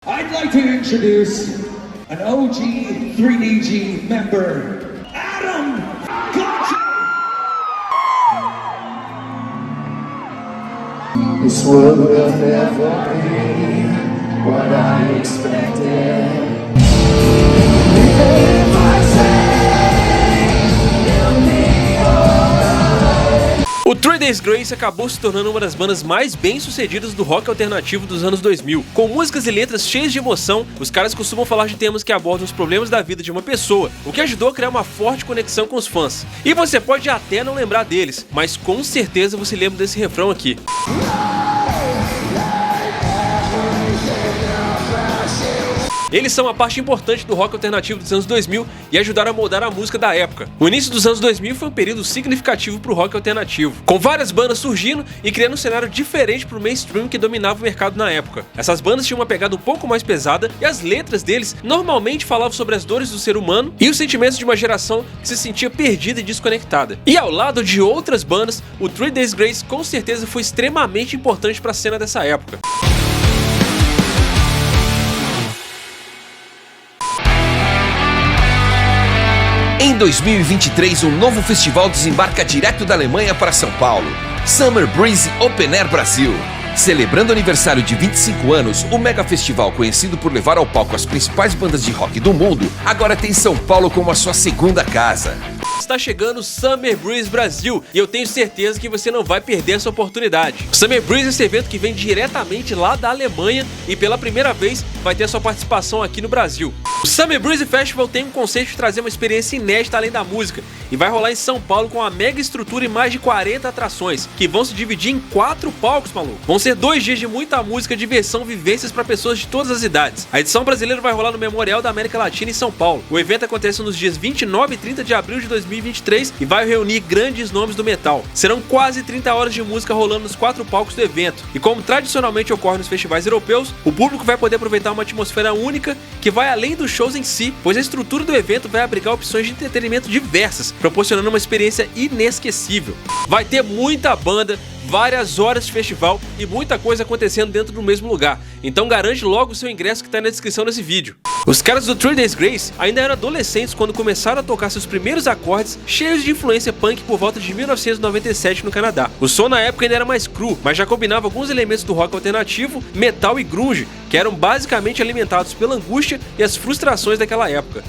I'd like to introduce an OG 3DG member, Adam Gotcha! This world will never be what I expected. If I say you'll be alright. O 3 Days Grace acabou se tornando uma das bandas mais bem-sucedidas do rock alternativo dos anos 2000. Com músicas e letras cheias de emoção, os caras costumam falar de temas que abordam os problemas da vida de uma pessoa, o que ajudou a criar uma forte conexão com os fãs. E você pode até não lembrar deles, mas com certeza você lembra desse refrão aqui. Eles são uma parte importante do rock alternativo dos anos 2000 e ajudaram a moldar a música da época. O início dos anos 2000 foi um período significativo para o rock alternativo, com várias bandas surgindo e criando um cenário diferente para o mainstream que dominava o mercado na época. Essas bandas tinham uma pegada um pouco mais pesada e as letras deles normalmente falavam sobre as dores do ser humano e os sentimentos de uma geração que se sentia perdida e desconectada. E ao lado de outras bandas, o 3 Days Grace com certeza foi extremamente importante para a cena dessa época. Em 2023, um novo festival desembarca direto da Alemanha para São Paulo. Summer Breeze Open Air Brasil. Celebrando o aniversário de 25 anos, o mega festival, conhecido por levar ao palco as principais bandas de rock do mundo, agora tem São Paulo como a sua segunda casa. Está chegando o Summer Breeze Brasil e eu tenho certeza que você não vai perder essa oportunidade. O Summer Breeze é esse evento que vem diretamente lá da Alemanha e pela primeira vez vai ter a sua participação aqui no Brasil. O Summer Breeze Festival tem um conceito de trazer uma experiência inédita além da música e vai rolar em São Paulo com uma mega estrutura e mais de 40 atrações, que vão se dividir em 4 palcos, maluco. Vão ser 2 dias de muita música, diversão, vivências para pessoas de todas as idades. A edição brasileira vai rolar no Memorial da América Latina em São Paulo. O evento acontece nos dias 29 e 30 de abril de 2023 e vai reunir grandes nomes do metal. Serão quase 30 horas de música rolando nos 4 palcos do evento. E como tradicionalmente ocorre nos festivais europeus, o público vai poder aproveitar uma atmosfera única que vai além dos shows em si, pois a estrutura do evento vai abrigar opções de entretenimento diversas, proporcionando uma experiência inesquecível. Vai ter muita banda, várias horas de festival e muita coisa acontecendo dentro do mesmo lugar. Então garante logo o seu ingresso que está na descrição desse vídeo. Os caras do 3 Days Grace ainda eram adolescentes quando começaram a tocar seus primeiros acordes cheios de influência punk por volta de 1997 no Canadá. O som na época ainda era mais cru, mas já combinava alguns elementos do rock alternativo, metal e grunge, que eram basicamente alimentados pela angústia e as frustrações daquela época.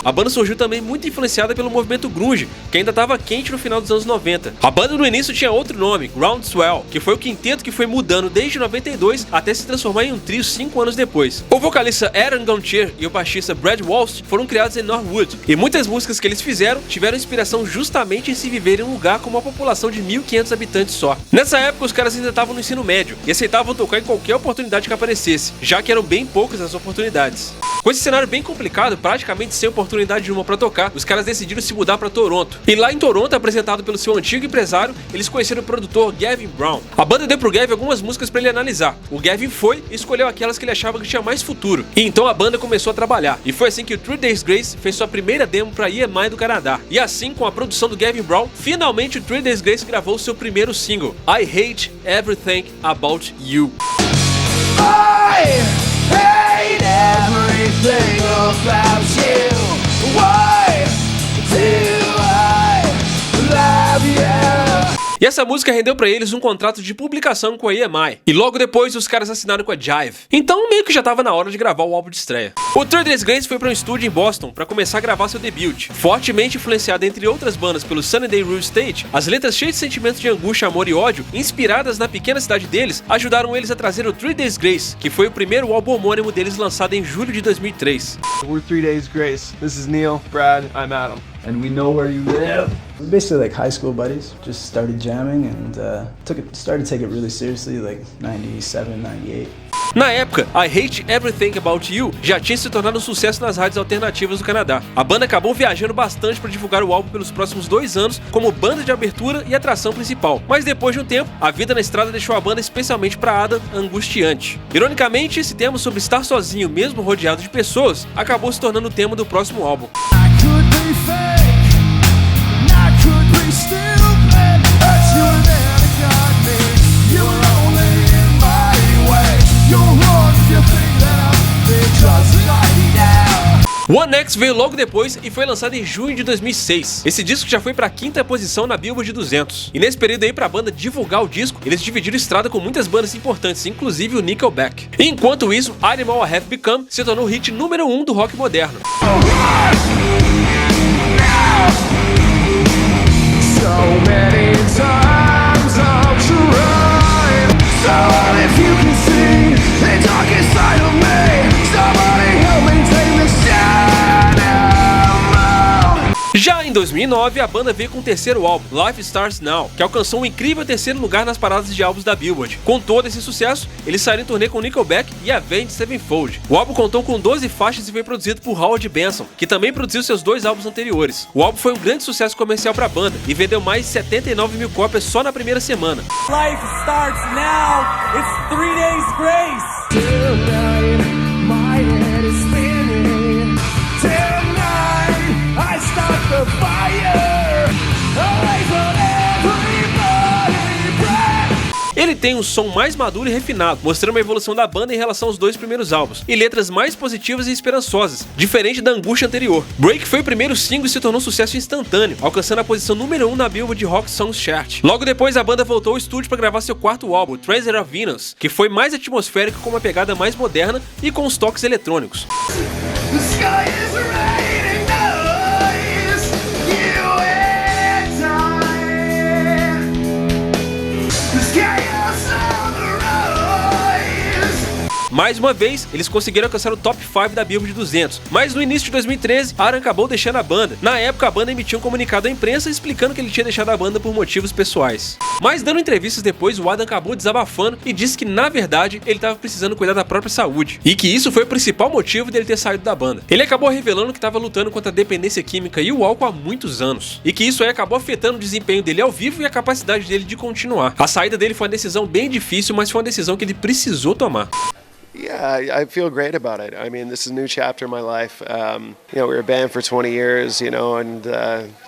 A banda surgiu também muito influenciada pelo movimento grunge, que ainda estava quente no final dos anos 90. A banda no início tinha outro nome, Groundswell, que foi o quinteto que foi mudando desde 92 até se transformar em um trio 5 anos depois. O vocalista Aaron Gontier e o baixista Brad Walsh foram criados em Northwood, e muitas músicas que eles fizeram tiveram inspiração justamente em se viver em um lugar com uma população de 1.500 habitantes só. Nessa época os caras ainda estavam no ensino médio e aceitavam tocar em qualquer oportunidade que aparecesse, já que eram bem poucas as oportunidades. Com esse cenário bem complicado, praticamente sem oportunidade nenhuma para tocar, os caras decidiram se mudar para Toronto. E lá em Toronto, apresentado pelo seu antigo empresário, eles conheceram o produtor Gavin Brown. A banda deu pro Gavin algumas músicas para ele analisar. O Gavin foi e escolheu aquelas que ele achava que tinha mais futuro. E então a banda começou a trabalhar. E foi assim que o 3 Days Grace fez sua primeira demo para EMI do Canadá. E assim, com a produção do Gavin Brown, finalmente o 3 Days Grace gravou seu primeiro single, I Hate Everything About You. I hate everything about you. Why do I love you? E essa música rendeu pra eles um contrato de publicação com a EMI. E logo depois os caras assinaram com a Jive. Então meio que já tava na hora de gravar o álbum de estreia. O 3 Days Grace foi para um estúdio em Boston para começar a gravar seu debut. Fortemente influenciado entre outras bandas pelo Sunny Day Real Estate, as letras cheias de sentimentos de angústia, amor e ódio, inspiradas na pequena cidade deles, ajudaram eles a trazer o 3 Days Grace, que foi o primeiro álbum homônimo deles lançado em julho de 2003. We're 3 Days Grace. This is Neil, Brad, I'm Adam. and we know where you live. We're basically like high school buddies. Just started jamming and started to take it really seriously like 97, 98. Na época, I Hate Everything About You já tinha se tornado um sucesso nas rádios alternativas do Canadá. A banda acabou viajando bastante para divulgar o álbum pelos próximos 2 anos como banda de abertura e atração principal. Mas depois de um tempo, a vida na estrada deixou a banda especialmente para Adam angustiante. Ironicamente, esse tema sobre estar sozinho mesmo rodeado de pessoas acabou se tornando o tema do próximo álbum. One X veio logo depois e foi lançado em junho de 2006. Esse disco já foi pra 5ª posição na Billboard 200. E nesse período aí, pra banda divulgar o disco, eles dividiram estrada com muitas bandas importantes, inclusive o Nickelback. Enquanto isso, Animal I Have Become se tornou o hit número 1 do rock moderno. Já em 2009, a banda veio com o terceiro álbum, Life Starts Now, que alcançou um incrível 3º lugar nas paradas de álbuns da Billboard. Com todo esse sucesso, eles saíram em turnê com Nickelback e Avenged Sevenfold. O álbum contou com 12 faixas e foi produzido por Howard Benson, que também produziu seus 2 álbuns anteriores. O álbum foi um grande sucesso comercial para a banda e vendeu mais de 79 mil cópias só na primeira semana. Life starts now. It's 3 days grace. Tonight, my head is spinning. Tonight, I start the fire. Away from everybody breath. Ele tem um som mais maduro e refinado, mostrando uma evolução da banda em relação aos 2 primeiros álbuns, e letras mais positivas e esperançosas, diferente da angústia anterior. Break foi o primeiro single e se tornou um sucesso instantâneo, alcançando a posição número 1 na Billboard Rock Songs Chart. Logo depois, a banda voltou ao estúdio para gravar seu 4º álbum, Treasure of Venus, que foi mais atmosférico com uma pegada mais moderna e com os toques eletrônicos. The sky is raining noise. You and I. There's chaos on the rise. Mais uma vez, eles conseguiram alcançar o top 5 da Billboard 200, mas no início de 2013, Aaron acabou deixando a banda. Na época, a banda emitiu um comunicado à imprensa explicando que ele tinha deixado a banda por motivos pessoais. Mas dando entrevistas depois, o Adam acabou desabafando e disse que, na verdade, ele estava precisando cuidar da própria saúde, e que isso foi o principal motivo dele ter saído da banda. Ele acabou revelando que estava lutando contra a dependência química e o álcool há muitos anos, e que isso aí acabou afetando o desempenho dele ao vivo e a capacidade dele de continuar. A saída dele foi uma decisão bem difícil, mas foi uma decisão que ele precisou tomar. Yeah, I feel great about it. I mean, this is a new chapter in my life. We were a band for 20 years, and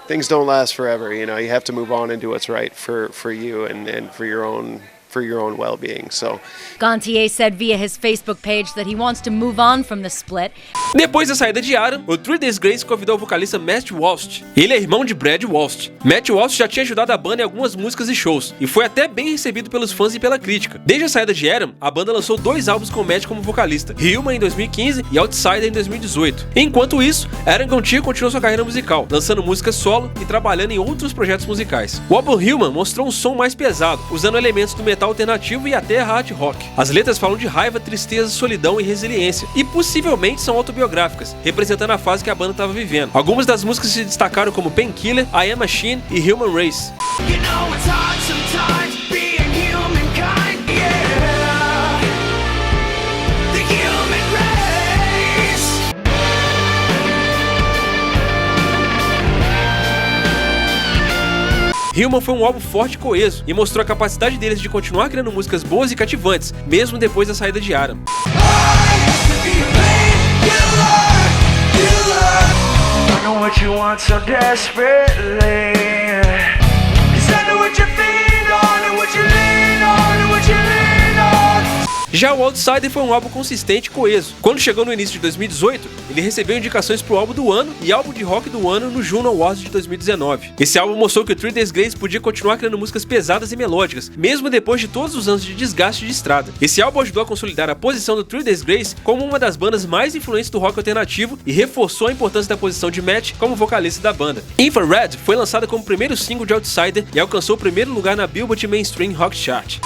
things don't last forever. You have to move on and do what's right for you and for your own well-being. So Gontier said via his Facebook page that he wants to move on from the split. Depois da saída de Aaron, o 3 Days Grace convidou o vocalista Matt Walsh. Ele é irmão de Brad Walsh. Matt Walsh já tinha ajudado a banda em algumas músicas e shows, e foi até bem recebido pelos fãs e pela crítica. Desde a saída de Aaron, a banda lançou 2 álbuns com Matt como vocalista, Human em 2015 e Outsider em 2018. Enquanto isso, Aaron Gontier continuou sua carreira musical, lançando músicas solo e trabalhando em outros projetos musicais. O álbum Human mostrou um som mais pesado, usando elementos do metal alternativo e até hard rock. As letras falam de raiva, tristeza, solidão e resiliência, e possivelmente são autobiográficas, representando a fase que a banda estava vivendo. Algumas das músicas se destacaram como Painkiller, I Am Machine e Human Race. You know it's hard sometimes being humankind. Yeah. The human race. Human foi um álbum forte e coeso, e mostrou a capacidade deles de continuar criando músicas boas e cativantes, mesmo depois da saída de Aaron. I know what you want so desperately. 'Cause I know what you feed on and what you lean on and what you lean on. Já o Outsider foi um álbum consistente e coeso. Quando chegou no início de 2018, ele recebeu indicações para o álbum do ano e álbum de rock do ano no Juno Awards de 2019. Esse álbum mostrou que o 3 Days Grace podia continuar criando músicas pesadas e melódicas, mesmo depois de todos os anos de desgaste de estrada. Esse álbum ajudou a consolidar a posição do 3 Days Grace como uma das bandas mais influentes do rock alternativo e reforçou a importância da posição de Matt como vocalista da banda. Infrared foi lançada como primeiro single de Outsider e alcançou o primeiro lugar na Billboard Mainstream Rock Chart.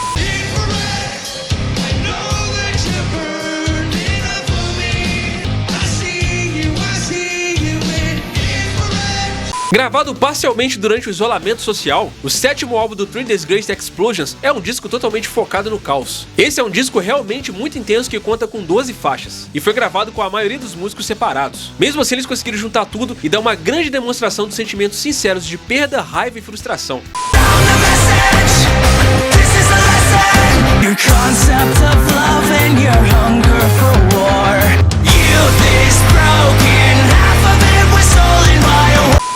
Gravado parcialmente durante o isolamento social, o 7º álbum do Three Days Grace Explosions é um disco totalmente focado no caos. Esse é um disco realmente muito intenso que conta com 12 faixas, e foi gravado com a maioria dos músicos separados. Mesmo assim, eles conseguiram juntar tudo e dar uma grande demonstração dos sentimentos sinceros de perda, raiva e frustração.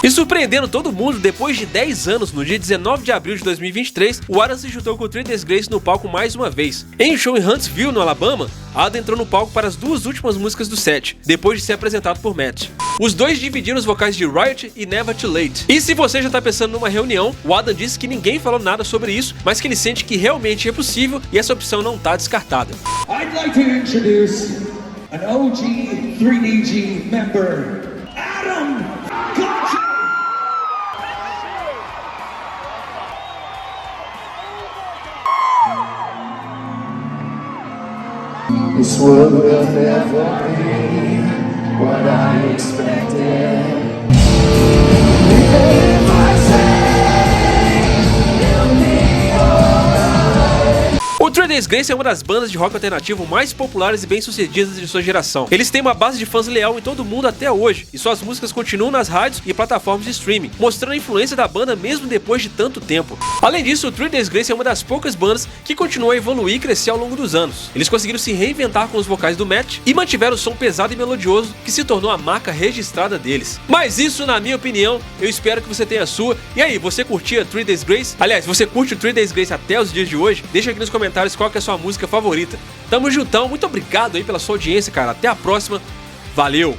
E surpreendendo todo mundo, depois de 10 anos, no dia 19 de abril de 2023, o Adam se juntou com o Three Days Grace no palco mais uma vez. Em um show em Huntsville, no Alabama, Adam entrou no palco para as 2 últimas músicas do set, depois de ser apresentado por Matt. Os dois dividiram os vocais de Riot e Never Too Late. E se você já tá pensando numa reunião, o Adam disse que ninguém falou nada sobre isso, mas que ele sente que realmente é possível e essa opção não tá descartada. I'd like to introduce an OG 3DG member, Adam Gotcha! This world will never be what I expected. O Three Days Grace é uma das bandas de rock alternativo mais populares e bem-sucedidas de sua geração. Eles têm uma base de fãs leal em todo o mundo até hoje, e suas músicas continuam nas rádios e plataformas de streaming, mostrando a influência da banda mesmo depois de tanto tempo. Além disso, o Three Days Grace é uma das poucas bandas que continuou a evoluir e crescer ao longo dos anos. Eles conseguiram se reinventar com os vocais do Matt e mantiveram o som pesado e melodioso que se tornou a marca registrada deles. Mas isso, na minha opinião, eu espero que você tenha a sua. E aí, você curtia Three Days Grace? Aliás, você curte o Three Days Grace até os dias de hoje? Deixa aqui nos comentários qual que é a sua música favorita. Tamo juntão, muito obrigado aí pela sua audiência, cara. Até a próxima. Valeu!